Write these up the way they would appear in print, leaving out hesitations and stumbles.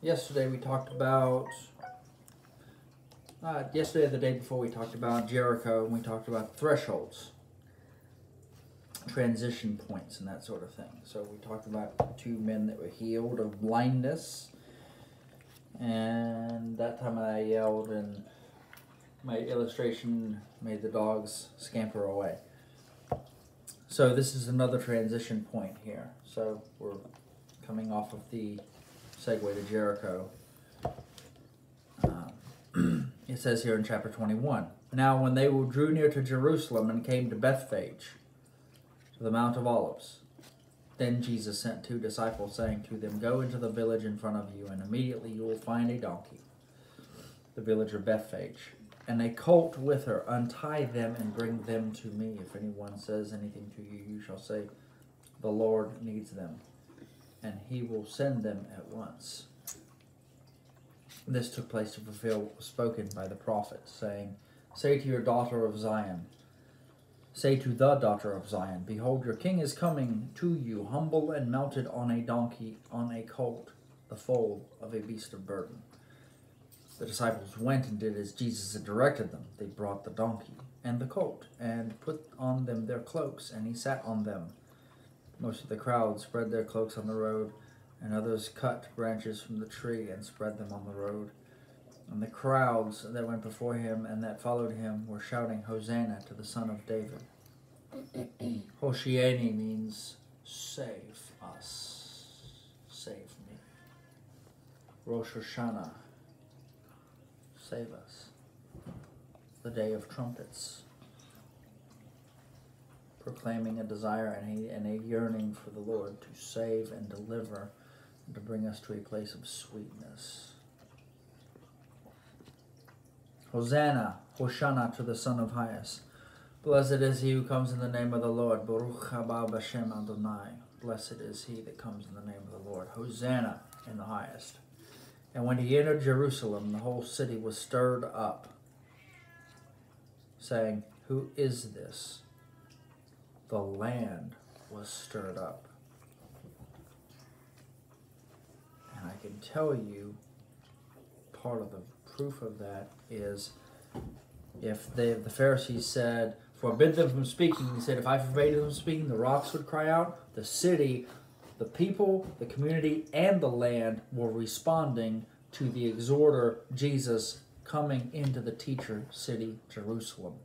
Yesterday we talked about, yesterday or the day before we talked about Jericho, and we talked about thresholds, transition points, and that sort of thing. So we talked about two men that were healed of blindness, and that time I yelled, and my illustration made the dogs scamper away. So this is another transition point here. So we're coming off of the segue to Jericho. It says here in chapter 21, "Now when they drew near to Jerusalem and came to Bethphage, to the Mount of Olives, then Jesus sent 2 disciples, saying to them, 'Go into the village in front of you, and immediately you will find a donkey,' the village of Bethphage, 'and a colt with her. Untie them and bring them to me. If anyone says anything to you, you shall say, the Lord needs them, and he will send them at once.' This took place to fulfill what was spoken by the prophet, saying, 'Say to your daughter of Zion, say to the daughter of Zion, behold, your king is coming to you, humble and mounted on a donkey, on a colt, the foal of a beast of burden.' The disciples went and did as Jesus had directed them. They brought the donkey and the colt, and put on them their cloaks, and he sat on them. Most of the crowd spread their cloaks on the road, and others cut branches from the tree and spread them on the road. And the crowds that went before him and that followed him were shouting, 'Hosanna to the Son of David.'" Hoshieni means save us, save me. Rosh Hashanah, save us. The day of trumpets, proclaiming a desire and a yearning for the Lord to save and deliver, and to bring us to a place of sweetness. Hosanna, Hoshana to the Son of Highest. Blessed is he who comes in the name of the Lord. Baruch haba b'shem Adonai. Blessed is he that comes in the name of the Lord. Hosanna in the highest. And when he entered Jerusalem, the whole city was stirred up, saying, 'Who is this?' The land was stirred up. And I can tell you, part of the proof of that is, if the Pharisees said, 'Forbid them from speaking,' he said, 'If I forbade them from speaking, the rocks would cry out.' The city, the people, the community, and the land were responding to the exhorter, Jesus, coming into the teacher city, Jerusalem.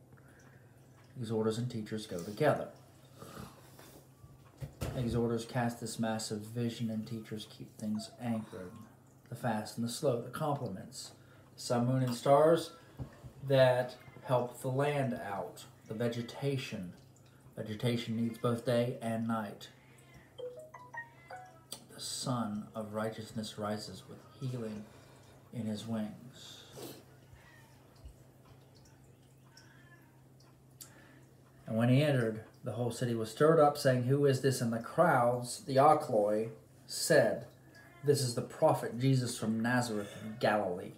Exhorters and teachers go together. Exhorters cast this massive vision, and teachers keep things anchored. The fast and the slow, the complements, the sun, moon, and stars that help the land out. The vegetation. Vegetation needs both day and night. The sun of righteousness rises with healing in his wings. And when he entered, the whole city was stirred up, saying, 'Who is this?' And the crowds, the Ochloi, said, 'This is the prophet Jesus from Nazareth in Galilee.'"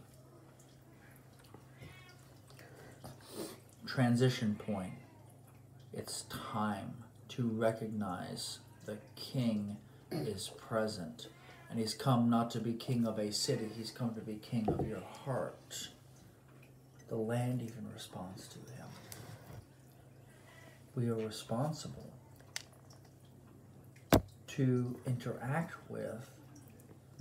Transition point. It's time to recognize the King is present. And he's come not to be king of a city, he's come to be king of your heart. The land even responds to him. We are responsible to interact with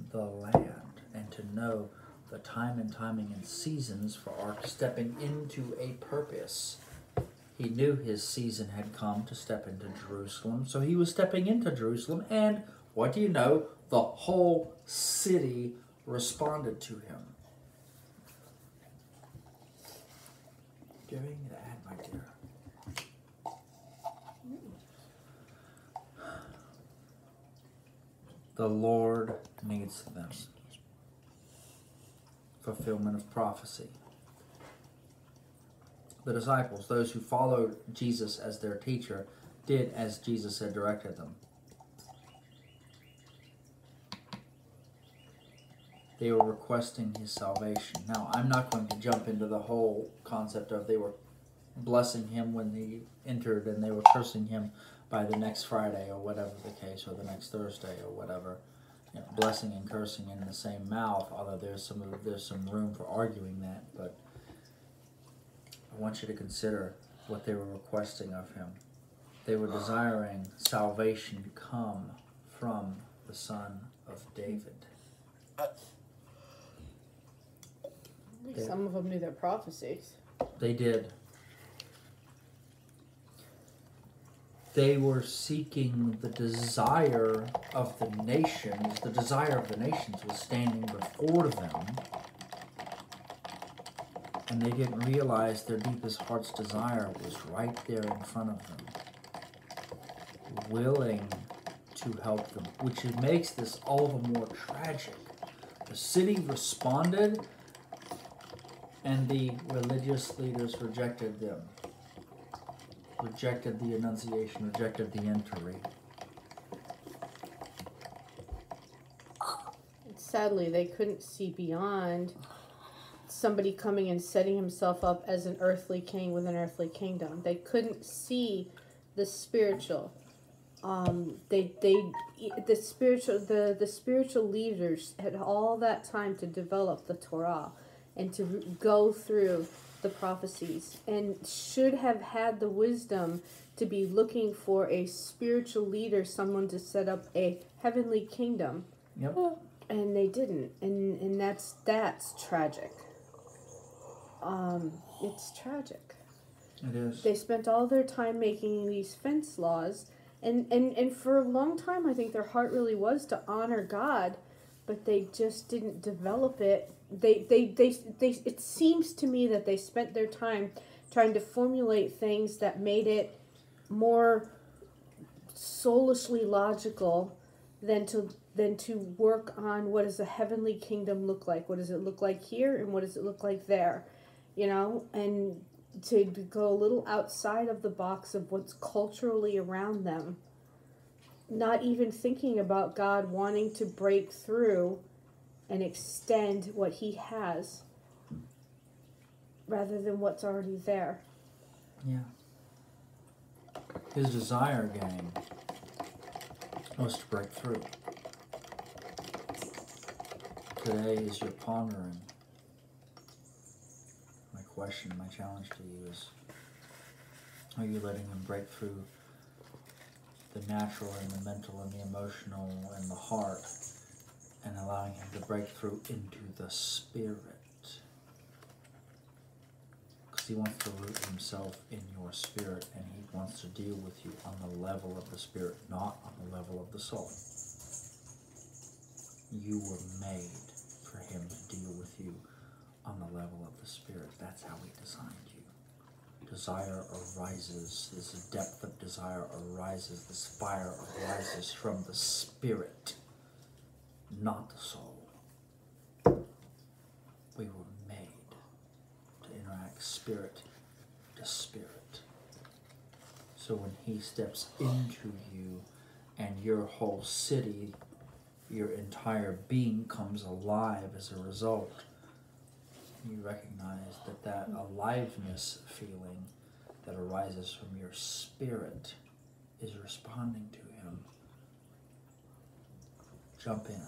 the land and to know the time and timing and seasons for our stepping into a purpose. He knew his season had come to step into Jerusalem, so he was stepping into Jerusalem, and what do you know? The whole city responded to him. Do you have anything to add, my dear? The Lord needs them. Fulfillment of prophecy. The disciples, those who followed Jesus as their teacher, did as Jesus had directed them. They were requesting his salvation. Now, I'm not going to jump into the whole concept of they were blessing him when he entered and they were cursing him by the next Friday or whatever the case, or the next Thursday or whatever. blessing and cursing in the same mouth, although there's some room for arguing that. But I want you to consider what they were requesting of him. They were desiring salvation to come from the Son of David. Some of them knew their prophecies. They did. They were seeking the desire of the nations. The desire of the nations was standing before them. And they didn't realize their deepest heart's desire was right there in front of them, willing to help them, which makes this all the more tragic. The city responded, and the religious leaders rejected them, rejected the Annunciation, rejected the entry. Sadly, they couldn't see beyond somebody coming and setting himself up as an earthly king with an earthly kingdom. They couldn't see the spiritual. The spiritual leaders had all that time to develop the Torah and to go through the prophecies, and should have had the wisdom to be looking for a spiritual leader, someone to set up a heavenly kingdom. Yep. And they didn't, and that's tragic. It's tragic. It is. They spent all their time making these fence laws, and for a long time, I think their heart really was to honor God, but they just didn't develop it. It seems to me that they spent their time trying to formulate things that made it more soulishly logical than to work on what does a heavenly kingdom look like? What does it look like here, and what does it look like there? And to go a little outside of the box of what's culturally around them. Not even thinking about God wanting to break through and extend what he has rather than what's already there. Yeah. His desire, gang, was to break through. Today, as you're pondering, my question, my challenge to you is, are you letting him break through the natural and the mental and the emotional and the heart, and allowing him to break through into the spirit? Because he wants to root himself in your spirit, and he wants to deal with you on the level of the spirit, not on the level of the soul. You were made for him to deal with you on the level of the spirit. That's how he designed you. Desire arises, this depth of desire arises, this fire arises from the spirit, not the soul. We were made to interact spirit to spirit. So when he steps into you and your whole city, your entire being comes alive as a result, you recognize that aliveness feeling that arises from your spirit is responding to him. Jump in.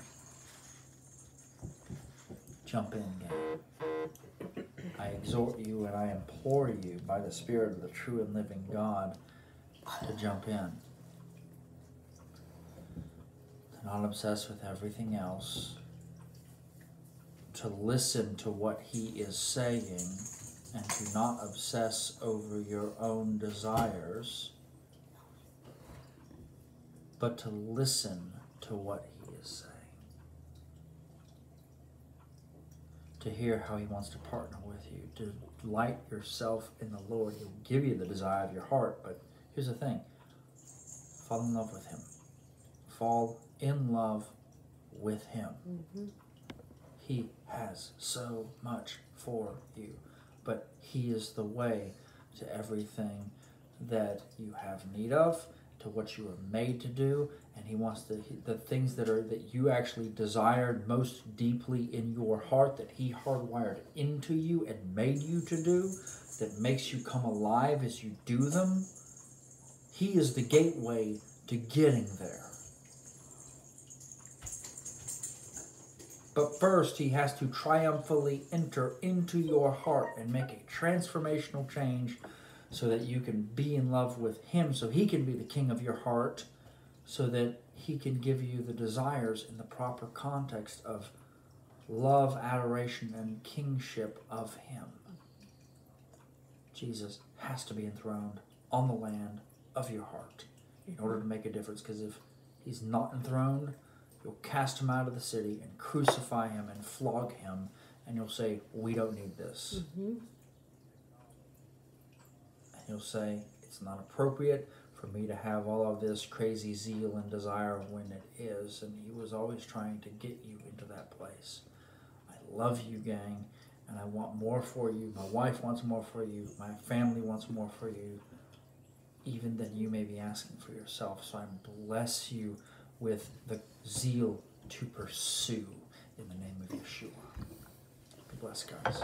Jump in, gang. I exhort you and I implore you by the Spirit of the true and living God to jump in. To not obsess with everything else. To listen to what he is saying and to not obsess over your own desires, but to listen to what he is saying. To hear how he wants to partner with you, to delight yourself in the Lord. He'll give you the desire of your heart, but here's the thing. Fall in love with him. Fall in love with him. Mm-hmm. He has so much for you, but he is the way to everything that you have need of, to what you are made to do, and he wants the things that you actually desired most deeply in your heart, that he hardwired into you and made you to do, that makes you come alive as you do them. He is the gateway to getting there. But first, he has to triumphantly enter into your heart and make a transformational change so that you can be in love with him, so he can be the king of your heart, so that he can give you the desires in the proper context of love, adoration, and kingship of him. Jesus has to be enthroned on the land of your heart in order to make a difference, because if he's not enthroned, you'll cast him out of the city and crucify him and flog him, and you'll say, we don't need this. Mm-hmm. And you'll say, it's not appropriate for me to have all of this crazy zeal and desire when it is. And he was always trying to get you into that place. I love you, gang, and I want more for you. My wife wants more for you. My family wants more for you, even than you may be asking for yourself. So I bless you with the zeal to pursue in the name of Yeshua. Be blessed, guys.